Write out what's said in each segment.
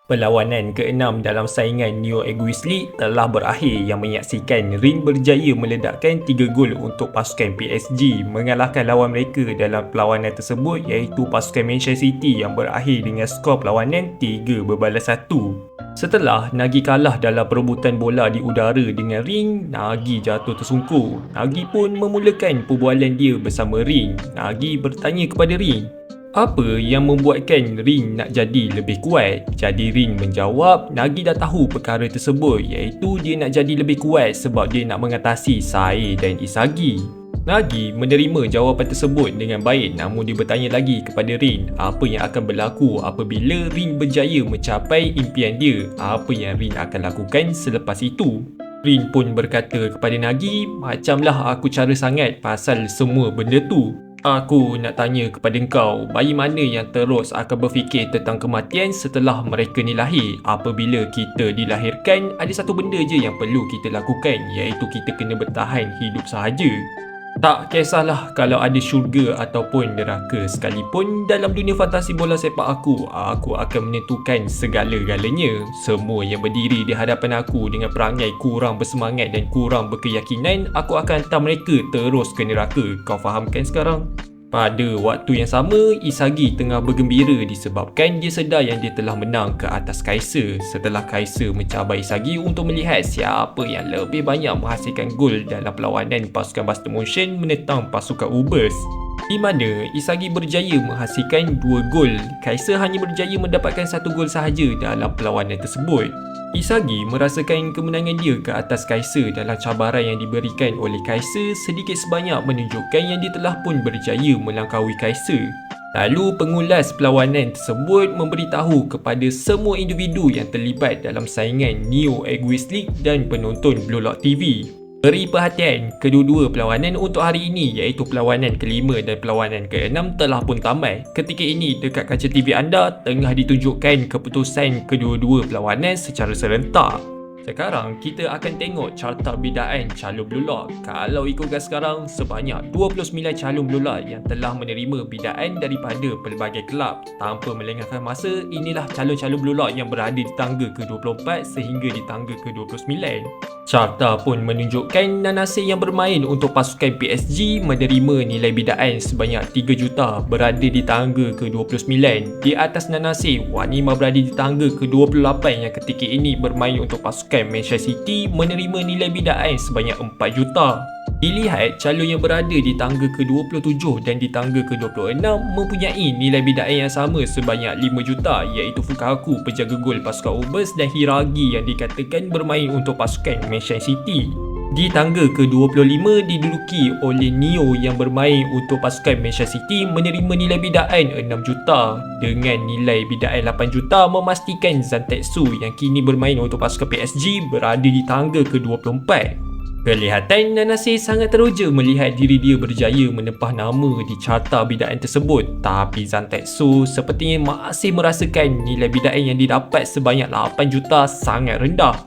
Perlawanan ke-6 dalam saingan Neo Egoist League telah berakhir yang menyaksikan Ring berjaya meledakkan 3 gol untuk pasukan PSG mengalahkan lawan mereka dalam perlawanan tersebut iaitu pasukan Manchester City yang berakhir dengan skor perlawanan 3-1. Setelah Nagy kalah dalam perebutan bola di udara dengan Ring, Nagy jatuh tersungkur. Nagy pun memulakan perbualan dia bersama Ring. Nagy bertanya kepada Ring, apa yang membuatkan Ring nak jadi lebih kuat? Jadi Ring menjawab, Nagy dah tahu perkara tersebut iaitu dia nak jadi lebih kuat sebab dia nak mengatasi Sae dan Isagi. Nagy menerima jawapan tersebut dengan baik namun dia bertanya lagi kepada Ring apa yang akan berlaku apabila Ring berjaya mencapai impian dia, apa yang Ring akan lakukan selepas itu. Ring pun berkata kepada Nagy, macamlah aku cara sangat pasal semua benda tu. Aku nak tanya kepada engkau, bayi mana yang terus akan berfikir tentang kematian setelah mereka ni lahir? Apabila kita dilahirkan, ada satu benda je yang perlu kita lakukan iaitu kita kena bertahan hidup sahaja. Tak kisahlah kalau ada syurga ataupun neraka sekalipun, dalam dunia fantasi bola sepak aku akan menentukan segala-galanya. Semua yang berdiri di hadapan aku dengan perangai kurang bersemangat dan kurang berkeyakinan, aku akan hantar mereka terus ke neraka. Kau fahamkan sekarang? Pada waktu yang sama, Isagi tengah bergembira disebabkan dia sedar yang dia telah menang ke atas Kaiser. Setelah Kaiser mencabar Isagi untuk melihat siapa yang lebih banyak menghasilkan gol dalam perlawanan pasukan Buster Motion menentang pasukan Ubers, di mana Isagi berjaya menghasilkan 2 gol. Kaiser hanya berjaya mendapatkan 1 gol sahaja dalam perlawanan tersebut. Isagi merasakan kemenangan dia ke atas Kaiser dalam cabaran yang diberikan oleh Kaiser sedikit sebanyak menunjukkan yang dia telah pun berjaya melangkaui Kaiser. Lalu pengulas perlawanan tersebut memberitahu kepada semua individu yang terlibat dalam saingan Neo Egoist League dan penonton Blue Lock TV. Beri perhatian, kedua-dua perlawanan untuk hari ini iaitu perlawanan ke-5 dan perlawanan ke-6 telah pun tamat. Ketika ini dekat kaca TV anda tengah ditunjukkan keputusan kedua-dua perlawanan secara serentak. Sekarang kita akan tengok carta bidaan calon Blue Lock. Kalau ikutkan sekarang, sebanyak 29 calon Blue Lock yang telah menerima bidaan daripada pelbagai kelab. Tanpa melengahkan masa, inilah calon-calon Blue Lock yang berada di tangga ke-24 sehingga di tangga ke-29. Carta pun menunjukkan Nanase yang bermain untuk pasukan PSG menerima nilai bidaan sebanyak 3 juta berada di tangga ke-29. Di atas Nanase, Wanima berada di tangga ke-28 yang ketika ini bermain untuk pasukan Manchester City menerima nilai bidaan sebanyak 4 juta. Dilihat calon yang berada di tangga ke-27 dan di tangga ke-26 mempunyai nilai bidaan yang sama sebanyak 5 juta iaitu Fukaku penjaga gol pasukan Ubers dan Hiragi yang dikatakan bermain untuk pasukan Manchester City. Di tangga ke-25 diduduki oleh Neo yang bermain untuk pasukan Manchester City menerima nilai bidaan 6 juta. Dengan nilai bidaan 8 juta memastikan Zantetsu yang kini bermain untuk pasukan PSG berada di tangga ke-24. Kelihatan Nanase sangat teruja melihat diri dia berjaya menempah nama di carta bidaan tersebut. Tapi Zantetsu sepertinya masih merasakan nilai bidaan yang didapat sebanyak 8 juta sangat rendah.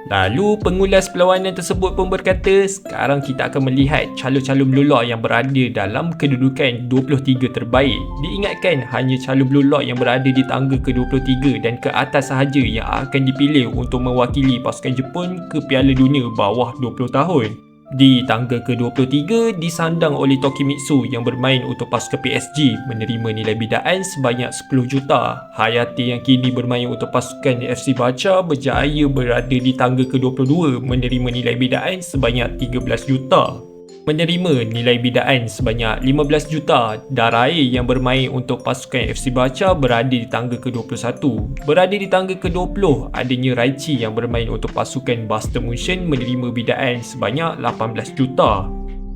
Lalu pengulas perlawanan tersebut pun berkata, sekarang kita akan melihat calon-calon Blue Lock yang berada dalam kedudukan 23 terbaik. Diingatkan hanya calon Blue Lock yang berada di tangga ke-23 dan ke atas sahaja yang akan dipilih untuk mewakili pasukan Jepun ke Piala Dunia bawah 20 tahun. Di tangga ke-23 disandang oleh Tokimitsu yang bermain untuk pasukan PSG menerima nilai bidaan sebanyak 10 juta. Hayate yang kini bermain untuk pasukan FC Barca berjaya berada di tangga ke-22 menerima nilai bidaan sebanyak 13 juta. Menerima nilai bidaan sebanyak 15 juta. Darai yang bermain untuk pasukan FC Barca berada di tangga ke-21. Berada di tangga ke-20 adanya Raichi yang bermain untuk pasukan Buster Motion menerima bidaan sebanyak 18 juta.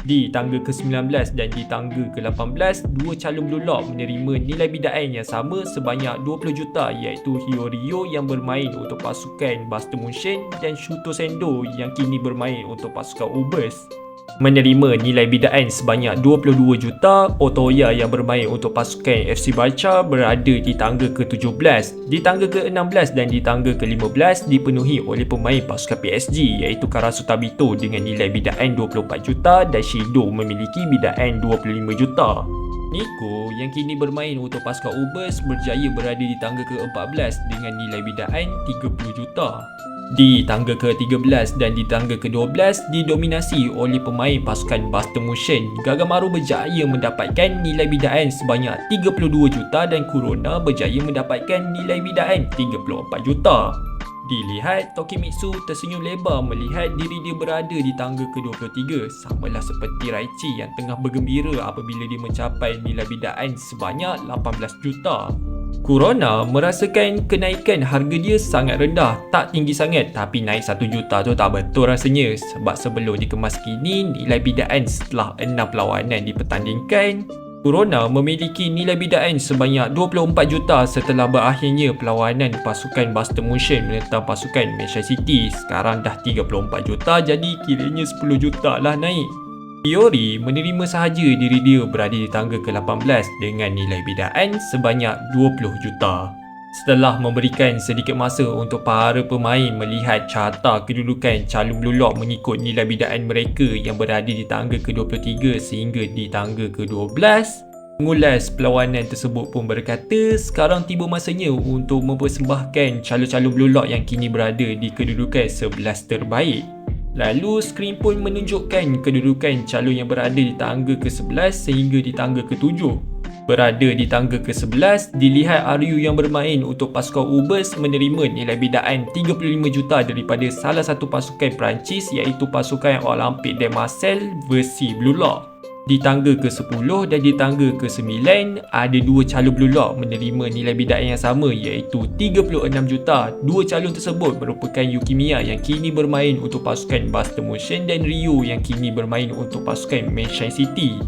Di tangga ke-19 dan di tangga ke-18, dua calon Blue Lock menerima nilai bidaan yang sama sebanyak 20 juta iaitu Hyorio yang bermain untuk pasukan Buster Motion dan Shuto Sendo yang kini bermain untuk pasukan Ubers. Menerima nilai bidaan sebanyak 22 juta, Otoya yang bermain untuk pasukan FC Barca berada di tangga ke-17. Di tangga ke-16 dan di tangga ke-15 dipenuhi oleh pemain pasukan PSG iaitu Karasu Tabito dengan nilai bidaan 24 juta dan Shido memiliki bidaan 25 juta. Nico yang kini bermain untuk pasukan Ubers berjaya berada di tangga ke-14 dengan nilai bidaan 30 juta. Di tangga ke-13 dan di tangga ke-12 didominasi oleh pemain pasukan Buster Motion. Gagamaru berjaya mendapatkan nilai bidaan sebanyak 32 juta dan Kurona berjaya mendapatkan nilai bidaan 34 juta. Dilihat, Tokimitsu tersenyum lebar melihat diri dia berada di tangga ke-23, samalah seperti Raichi yang tengah bergembira apabila dia mencapai nilai bidaan sebanyak 18 juta. Kurona merasakan kenaikan harga dia sangat rendah, tak tinggi sangat, tapi naik 1 juta tu tak betul rasanya sebab sebelum dikemas kini nilai bidaan setelah 6 perlawanan dipertandingkan, Kurona memiliki nilai bidaan sebanyak 24 juta setelah berakhirnya perlawanan pasukan Buster Motion menentang pasukan Manchester City. Sekarang dah 34 juta, jadi kiranya 10 juta lah naik. Iori menerima sahaja diri dia berada di tangga ke-18 dengan nilai bidaan sebanyak 20 juta. Setelah memberikan sedikit masa untuk para pemain melihat carta kedudukan calon Blue Lock mengikut nilai bidaan mereka yang berada di tangga ke-23 sehingga di tangga ke-12, pengulas perlawanan tersebut pun berkata sekarang tiba masanya untuk mempersembahkan calon-calon Blue Lock yang kini berada di kedudukan 11 terbaik. Lalu skrin pun menunjukkan kedudukan calon yang berada di tangga ke-11 sehingga di tangga ke-7. Berada di tangga ke-11, dilihat Ryu yang bermain untuk pasukan Ubers menerima nilai bidaan 35 juta daripada salah satu pasukan Perancis iaitu pasukan Olympique de Marseille versi Blue Lock. Di tangga ke-10 dan di tangga ke-9, ada dua calon Blue Lock menerima nilai bidaan yang sama iaitu 36 juta. Dua calon tersebut merupakan Yukimiya yang kini bermain untuk pasukan Buster Motion dan Ryu yang kini bermain untuk pasukan Manchester City.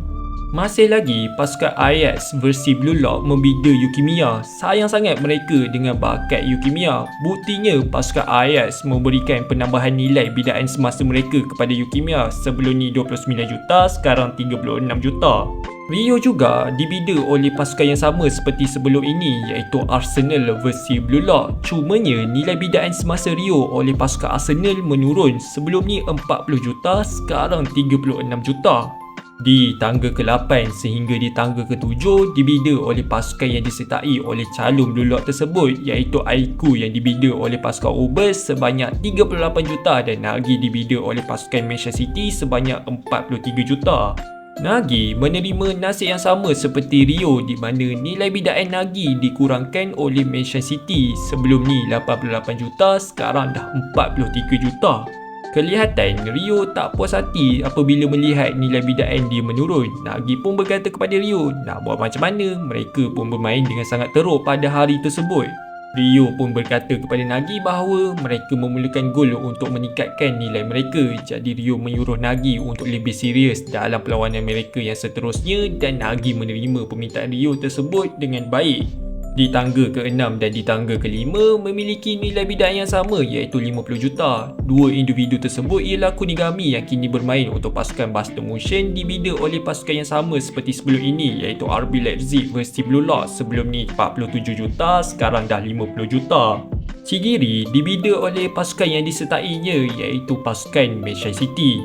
Masih lagi, pasukan Ajax versi Blue Lock membida Yukimiya. Sayang sangat mereka dengan bakat Yukimiya. Buktinya, pasukan Ajax memberikan penambahan nilai bidaan semasa mereka kepada Yukimiya. Sebelum ni 29 juta, sekarang 36 juta. Rio juga dibida oleh pasukan yang sama seperti sebelum ini iaitu Arsenal versi Blue Lock. Cumanya, nilai bidaan semasa Rio oleh pasukan Arsenal menurun. Sebelum ni 40 juta, sekarang 36 juta. Di tangga ke-8 sehingga di tangga ke-7 dibida oleh pasukan yang disertai oleh calon Blue Lock tersebut iaitu Aiku yang dibida oleh pasukan Ubers sebanyak 38 juta dan Nagi dibida oleh pasukan Manchester City sebanyak 43 juta. Nagi menerima nasib yang sama seperti Rio di mana nilai bidaan Nagi dikurangkan oleh Manchester City. Sebelum ni 88 juta, sekarang dah 43 juta. Kelihatan Rio tak puas hati apabila melihat nilai bidaan dia menurun. Nagi pun berkata kepada Rio, nak buat macam mana? Mereka pun bermain dengan sangat teruk pada hari tersebut. Rio pun berkata kepada Nagi bahawa mereka memerlukan gol untuk meningkatkan nilai mereka. Jadi Rio menyuruh Nagi untuk lebih serius dalam perlawanan mereka yang seterusnya dan Nagi menerima permintaan Rio tersebut dengan baik. Di tangga ke-6 dan di tangga ke-5 memiliki nilai bidaan yang sama iaitu 50 juta. Dua individu tersebut ialah Kunigami yang kini bermain untuk pasukan Buster Motion dibida oleh pasukan yang sama seperti sebelum ini iaitu RB Leipzig versi Blue Lock. Sebelum ni 47 juta, sekarang dah 50 juta. Chigiri dibida oleh pasukan yang disertainya iaitu pasukan Manchester City.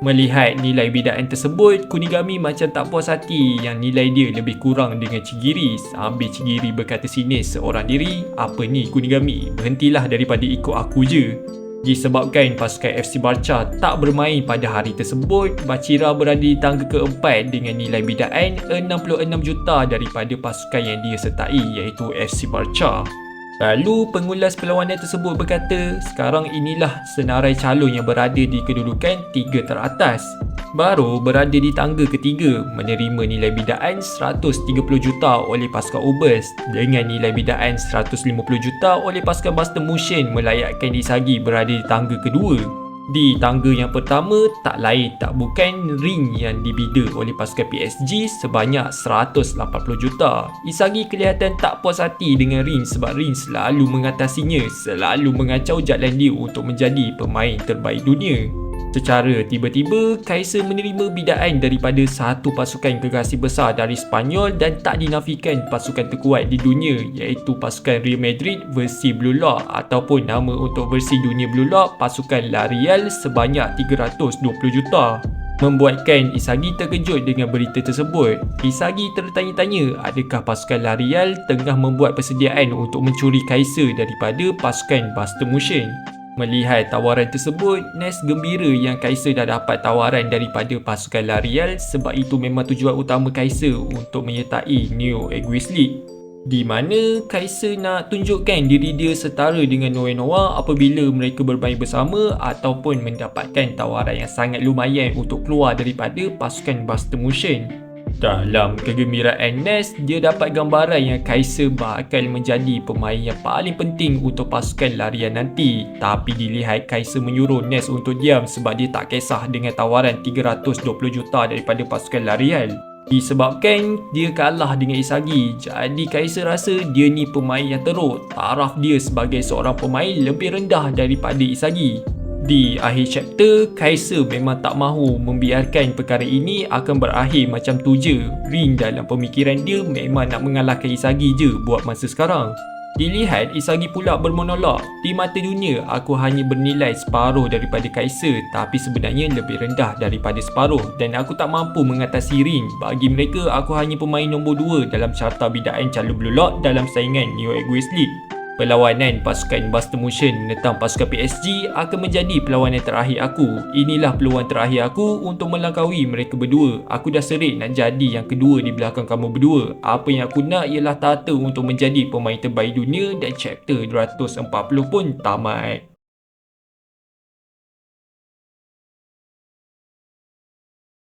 Melihat nilai bidaan tersebut, Kunigami macam tak puas hati yang nilai dia lebih kurang dengan Chigiri. Sambil Chigiri berkata sinis seorang diri, apa ni Kunigami? Berhentilah daripada ikut aku je. Disebabkan pasukan FC Barca tak bermain pada hari tersebut, Bachira berada di tangga ke-4 dengan nilai bidaan 66 juta daripada pasukan yang dia sertai iaitu FC Barca. Lalu pengulas perlawanan tersebut berkata, sekarang inilah senarai calon yang berada di kedudukan 3 teratas. Baru berada di tangga ketiga menerima nilai bidaan 130 juta oleh pasukan Ubers dengan nilai bidaan 150 juta oleh pasukan Buster Motion melayakkan Isagi berada di tangga kedua. Di tangga yang pertama, tak lain tak bukan ring yang dibida oleh pasukan PSG sebanyak 180 juta. Isagi kelihatan tak puas hati dengan ring sebab ring selalu mengatasinya, selalu mengacau jalan dia untuk menjadi pemain terbaik dunia. Secara tiba-tiba, Kaiser menerima bidaan daripada satu pasukan gergasi besar dari Spanyol dan tak dinafikan pasukan terkuat di dunia iaitu pasukan Real Madrid versi Blue Lock ataupun nama untuk versi dunia Blue Lock pasukan La Real sebanyak 320 juta. Membuatkan Isagi terkejut dengan berita tersebut. Isagi tertanya-tanya adakah pasukan Larial tengah membuat persediaan untuk mencuri Kaiser daripada pasukan Buster Motion. Melihat tawaran tersebut, Ness gembira yang Kaiser dah dapat tawaran daripada pasukan Larial sebab itu memang tujuan utama Kaiser untuk menyertai Neo Egoist League. Di mana Kaiser nak tunjukkan diri dia setara dengan Noe Noah apabila mereka bermain bersama ataupun mendapatkan tawaran yang sangat lumayan untuk keluar daripada pasukan Buster Motion. Dalam kegembiraan Ness, dia dapat gambaran yang Kaiser bakal menjadi pemain yang paling penting untuk pasukan larian nanti. Tapi dilihat Kaiser menyuruh Ness untuk diam sebab dia tak kisah dengan tawaran 320 juta daripada pasukan larian. Disebabkan dia kalah dengan Isagi, jadi Kaiser rasa dia ni pemain yang teruk. Taraf dia sebagai seorang pemain lebih rendah daripada Isagi. Di akhir chapter, Kaiser memang tak mahu membiarkan perkara ini akan berakhir macam tu je. Rin dalam pemikiran dia memang nak mengalahkan Isagi je buat masa sekarang. Dilihat Isagi pula bermonolog, di mata dunia aku hanya bernilai separuh daripada Kaiser tapi sebenarnya lebih rendah daripada separuh dan aku tak mampu mengatasi Rin. Bagi mereka aku hanya pemain nombor 2 dalam carta bidaan calon Blue Lock dalam saingan Neo Egoist League. Perlawanan pasukan Buster Motion menentang pasukan PSG akan menjadi perlawanan terakhir aku. Inilah peluang terakhir aku untuk melangkaui mereka berdua. Aku dah serik nak jadi yang kedua di belakang kamu berdua. Apa yang aku nak ialah tahta untuk menjadi pemain terbaik dunia dan chapter 240 pun tamat.